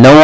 9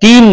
3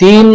3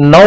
9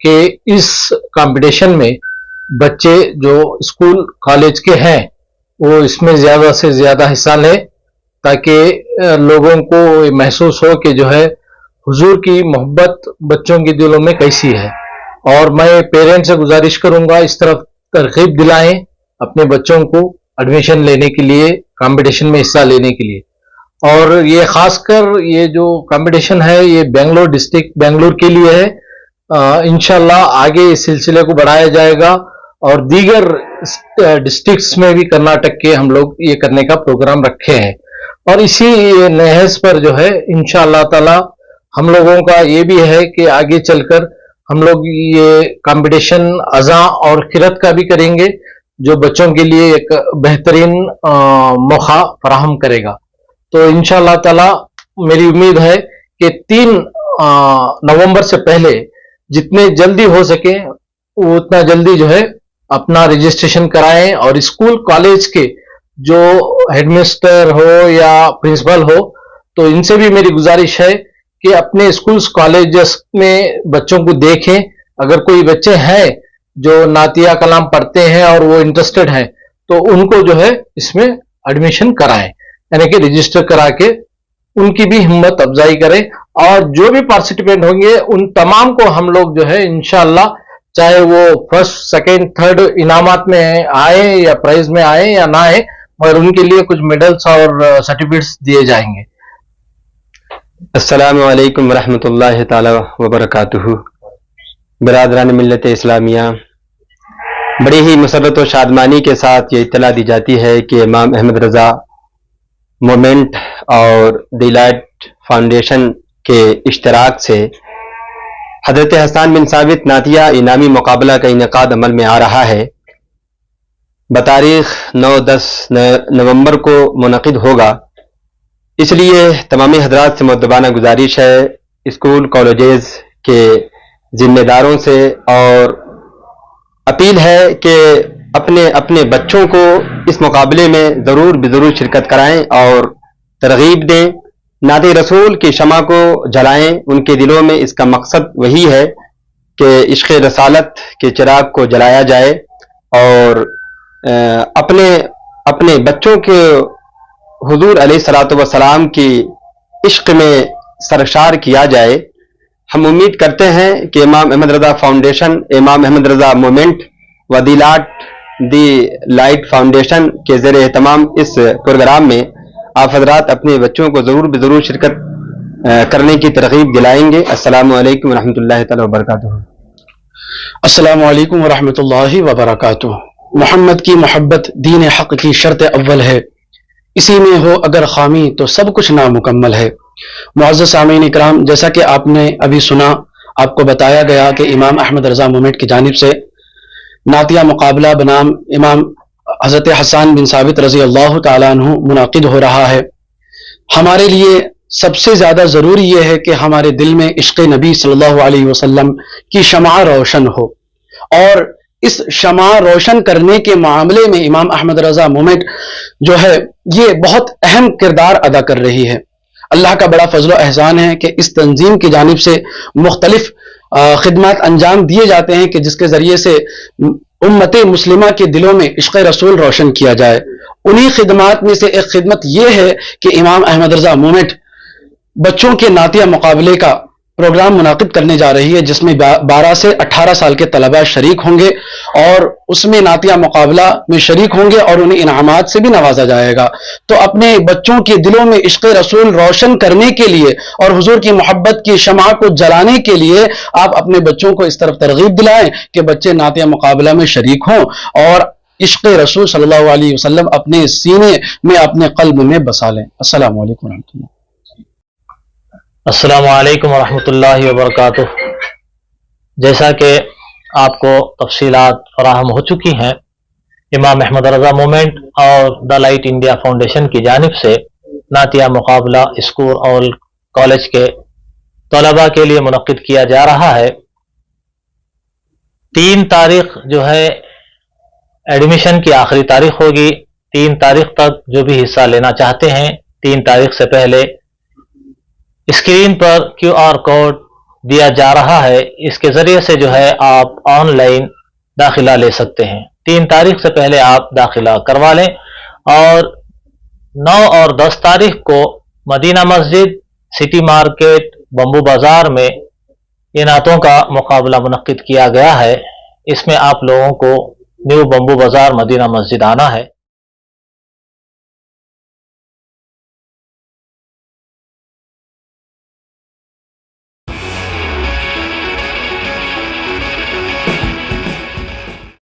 کہ اس کمپٹیشن میں بچے جو اسکول کالج کے ہیں وہ اس میں زیادہ سے زیادہ حصہ لیں، تاکہ لوگوں کو یہ محسوس ہو کہ جو ہے حضور کی محبت بچوں کے دلوں میں کیسی ہے. اور میں پیرنٹس سے گزارش کروں گا اس طرف ترغیب دلائیں اپنے بچوں کو ایڈمیشن لینے کے لیے، کمپٹیشن میں حصہ لینے کے لیے. اور یہ خاص کر یہ جو کمپٹیشن ہے یہ بنگلور ڈسٹرکٹ بنگلور کے لیے ہے. انشاءاللہ آگے اس سلسلے کو بڑھایا جائے گا اور دیگر ڈسٹرکٹس میں بھی کرناٹک کے ہم لوگ یہ کرنے کا پروگرام رکھے ہیں. اور اسی نہج پر جو ہے انشاءاللہ تعالی ہم لوگوں کا یہ بھی ہے کہ آگے چل کر ہم لوگ یہ کمپٹیشن اذان اور قرات کا بھی کریں گے، جو بچوں کے لیے ایک بہترین موقع فراہم کرے گا. تو انشاءاللہ تعالی میری امید ہے کہ 3 نومبر سے پہلے جتنے جلدی ہو سکے وہ اتنا جلدی جو ہے اپنا رجسٹریشن کرائیں. اور اسکول کالج کے جو ہیڈ مسٹر ہو یا پرنسپل ہو تو ان سے بھی میری گزارش ہے کہ اپنے اسکولز کالجز میں بچوں کو دیکھیں. اگر کوئی بچے ہیں جو نعتیہ کلام پڑھتے ہیں اور وہ انٹرسٹڈ ہیں تو ان کو جو ہے اس میں ایڈمیشن کرائیں، یعنی کہ رجسٹر کرا کے ان کی بھی ہمت افزائی کریں. اور جو بھی پارٹیسپینٹ ہوں گے ان تمام کو ہم لوگ جو ہے انشاءاللہ چاہے وہ فرسٹ سیکنڈ تھرڈ انعامات میں آئیں یا پرائز میں آئیں یا نہ آئیں، مگر ان کے لیے کچھ میڈلز اور سرٹیفکیٹس دیے جائیں گے. السلام علیکم ورحمۃ اللہ تعالی وبرکاتہ. برادران ملت اسلامیہ، بڑی ہی مسرت و شادمانی کے ساتھ یہ اطلاع دی جاتی ہے کہ امام احمد رضا مومنٹ اور دی لائٹ فاؤنڈیشن کے اشتراک سے حضرت حسان بن ثابت نعتیہ انعامی مقابلہ کا انعقاد عمل میں آ رہا ہے. بتاریخ 9-10 نومبر کو منعقد ہوگا. اس لیے تمامی حضرات سے مؤدبانہ گزارش ہے، اسکول کالجز کے ذمہ داروں سے، اور اپیل ہے کہ اپنے اپنے بچوں کو اس مقابلے میں ضرور شرکت کرائیں اور ترغیب دیں. نعت رسول کی شمع کو جلائیں. ان کے دلوں میں اس کا مقصد وہی ہے کہ عشق رسالت کے چراغ کو جلایا جائے اور اپنے بچوں کے حضور علیہ الصلوۃ والسلام کی عشق میں سرشار کیا جائے. ہم امید کرتے ہیں کہ امام احمد رضا فاؤنڈیشن، امام احمد رضا مومنٹ و دی لائٹ فاؤنڈیشن کے زیر اہتمام اس پروگرام میں آپ حضرات اپنے بچوں کو ضرور شرکت کرنے کی ترغیب دلائیں گے. السلام علیکم ورحمۃ اللہ تعالی وبرکاتہ. السلام علیکم ورحمۃ اللہ وبرکاتہ. محمد کی محبت دین حق کی شرط اول ہے، اسی میں ہو اگر خامی تو سب کچھ نامکمل ہے. معزز سامعین اکرام، جیسا کہ آپ نے ابھی سنا، آپ کو بتایا گیا کہ امام احمد رضا مومنٹ کی جانب سے نعتیہ مقابلہ بنام امام حضرت حسان بن ثابت رضی اللہ تعالیٰ عنہ منعقد ہو رہا ہے. ہمارے لیے سب سے زیادہ ضروری یہ ہے کہ ہمارے دل میں عشق نبی صلی اللہ علیہ وسلم کی شمع روشن ہو، اور اس شمع روشن کرنے کے معاملے میں امام احمد رضا مومنٹ جو ہے یہ بہت اہم کردار ادا کر رہی ہے. اللہ کا بڑا فضل و احسان ہے کہ اس تنظیم کی جانب سے مختلف خدمات انجام دیے جاتے ہیں کہ جس کے ذریعے سے امت مسلمہ کے دلوں میں عشق رسول روشن کیا جائے. انہی خدمات میں سے ایک خدمت یہ ہے کہ امام احمد رضا مومنٹ بچوں کے نعتیہ مقابلے کا پروگرام منعقد کرنے جا رہی ہے، جس میں 12 سے 18 سال کے طلباء شریک ہوں گے اور اس میں نعتیہ مقابلہ میں شریک ہوں گے اور انہیں انعامات سے بھی نوازا جائے گا. تو اپنے بچوں کے دلوں میں عشق رسول روشن کرنے کے لیے اور حضور کی محبت کی شمع کو جلانے کے لیے آپ اپنے بچوں کو اس طرف ترغیب دلائیں کہ بچے نعتیہ مقابلہ میں شریک ہوں اور عشق رسول صلی اللہ علیہ وسلم اپنے سینے میں، اپنے قلب میں بسا لیں. السلام علیکم ورحمۃ اللہ. السلام علیکم ورحمۃ اللہ وبرکاتہ. جیسا کہ آپ کو تفصیلات فراہم ہو چکی ہیں، امام احمد رضا مومنٹ اور دا لائٹ انڈیا فاؤنڈیشن کی جانب سے نعتیہ مقابلہ اسکول اور کالج کے طلباء کے لیے منعقد کیا جا رہا ہے. 3 تاریخ جو ہے ایڈمیشن کی آخری تاریخ ہوگی. 3 تاریخ تک جو بھی حصہ لینا چاہتے ہیں، 3 تاریخ سے پہلے اسکرین پر QR کوڈ دیا جا رہا ہے، اس کے ذریعے سے جو ہے آپ آن لائن داخلہ لے سکتے ہیں۔ 3 تاریخ سے پہلے آپ داخلہ کروا لیں، اور 9 اور 10 تاریخ کو مدینہ مسجد، سٹی مارکیٹ، بمبو بازار میں نعتوں کا مقابلہ منعقد کیا گیا ہے۔ اس میں آپ لوگوں کو نیو بمبو بازار مدینہ مسجد آنا ہے۔